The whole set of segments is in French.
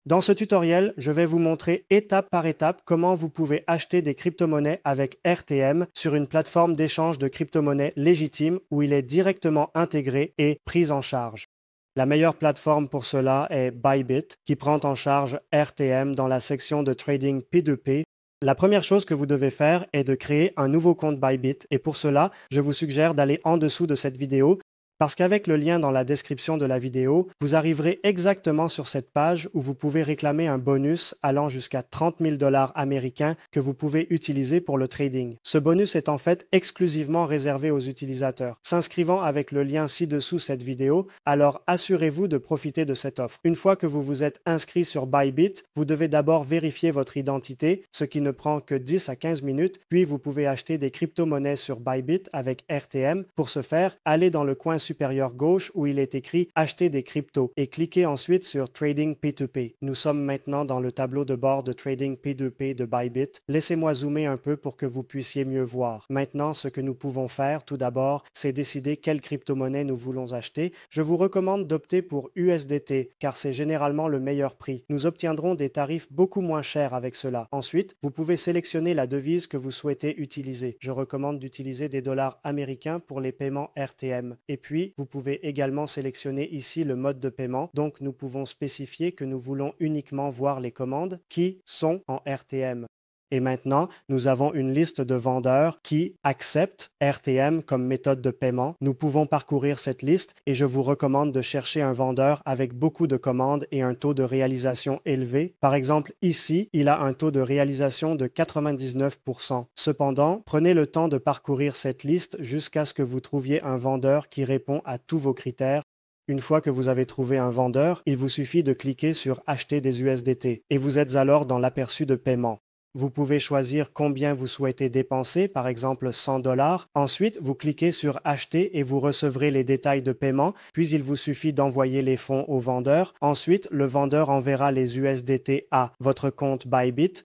Dans ce tutoriel, je vais vous montrer étape par étape comment vous pouvez acheter des crypto-monnaies avec RTM sur une plateforme d'échange de crypto-monnaies légitime où il est directement intégré et pris en charge. La meilleure plateforme pour cela est Bybit, qui prend en charge RTM dans la section de trading P2P. La première chose que vous devez faire est de créer un nouveau compte Bybit et pour cela, je vous suggère d'aller en dessous de cette vidéo parce qu'avec le lien dans la description de la vidéo, vous arriverez exactement sur cette page où vous pouvez réclamer un bonus allant jusqu'à 30 000 $ américains que vous pouvez utiliser pour le trading. Ce bonus est en fait exclusivement réservé aux utilisateurs. S'inscrivant avec le lien ci-dessous cette vidéo, alors assurez-vous de profiter de cette offre. Une fois que vous vous êtes inscrit sur Bybit, vous devez d'abord vérifier votre identité, ce qui ne prend que 10 à 15 minutes, puis vous pouvez acheter des crypto-monnaies sur Bybit avec RTM. Pour ce faire, allez dans le coin supérieur gauche où il est écrit Acheter des cryptos et cliquez ensuite sur Trading P2P. Nous sommes maintenant dans le tableau de bord de Trading P2P de Bybit. Laissez-moi zoomer un peu pour que vous puissiez mieux voir. Maintenant, ce que nous pouvons faire tout d'abord, c'est décider quelle crypto-monnaie nous voulons acheter. Je vous recommande d'opter pour USDT car c'est généralement le meilleur prix. Nous obtiendrons des tarifs beaucoup moins chers avec cela. Ensuite, vous pouvez sélectionner la devise que vous souhaitez utiliser. Je recommande d'utiliser des dollars américains pour les paiements RTM. Et puis, vous pouvez également sélectionner ici le mode de paiement. Donc, nous pouvons spécifier que nous voulons uniquement voir les commandes qui sont en RTM. Et maintenant, nous avons une liste de vendeurs qui acceptent RTM comme méthode de paiement. Nous pouvons parcourir cette liste et je vous recommande de chercher un vendeur avec beaucoup de commandes et un taux de réalisation élevé. Par exemple, ici, il a un taux de réalisation de 99%. Cependant, prenez le temps de parcourir cette liste jusqu'à ce que vous trouviez un vendeur qui répond à tous vos critères. Une fois que vous avez trouvé un vendeur, il vous suffit de cliquer sur Acheter des USDT et vous êtes alors dans l'aperçu de paiement. Vous pouvez choisir combien vous souhaitez dépenser, par exemple 100 $. Ensuite, vous cliquez sur Acheter et vous recevrez les détails de paiement, puis il vous suffit d'envoyer les fonds au vendeur. Ensuite, le vendeur enverra les USDT à votre compte Bybit.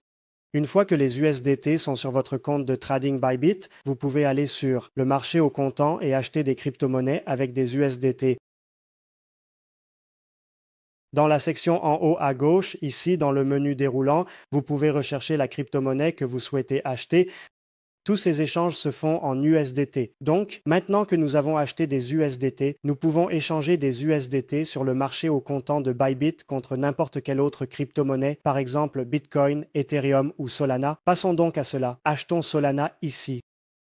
Une fois que les USDT sont sur votre compte de Trading Bybit, vous pouvez aller sur le marché au comptant et acheter des crypto-monnaies avec des USDT. Dans la section en haut à gauche, ici dans le menu déroulant, vous pouvez rechercher la crypto-monnaie que vous souhaitez acheter. Tous ces échanges se font en USDT. Donc, maintenant que nous avons acheté des USDT, nous pouvons échanger des USDT sur le marché au comptant de Bybit contre n'importe quelle autre crypto-monnaie, par exemple Bitcoin, Ethereum ou Solana. Passons donc à cela. Achetons Solana ici.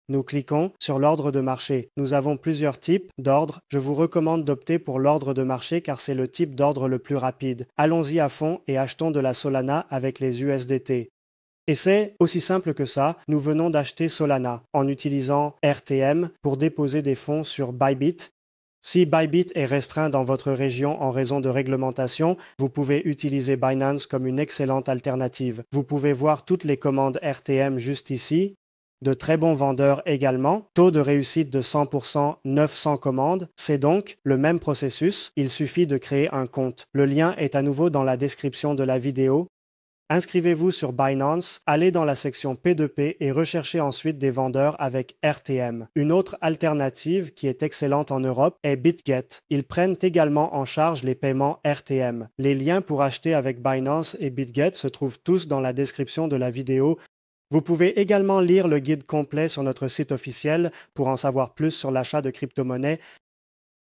Nous cliquons sur l'ordre de marché. Nous avons plusieurs types d'ordres. Je vous recommande d'opter pour l'ordre de marché car c'est le type d'ordre le plus rapide. Allons-y à fond et achetons de la Solana avec les USDT. Et c'est aussi simple que ça, nous venons d'acheter Solana en utilisant RTM pour déposer des fonds sur Bybit. Si Bybit est restreint dans votre région en raison de réglementation, vous pouvez utiliser Binance comme une excellente alternative. Vous pouvez voir toutes les commandes RTM juste ici. De très bons vendeurs également, taux de réussite de 100%, 900 commandes, c'est donc le même processus, il suffit de créer un compte. Le lien est à nouveau dans la description de la vidéo. Inscrivez-vous sur Binance, allez dans la section P2P et recherchez ensuite des vendeurs avec RTM. Une autre alternative qui est excellente en Europe est BitGet. Ils prennent également en charge les paiements RTM. Les liens pour acheter avec Binance et BitGet se trouvent tous dans la description de la vidéo. Vous pouvez également lire le guide complet sur notre site officiel pour en savoir plus sur l'achat de crypto-monnaies.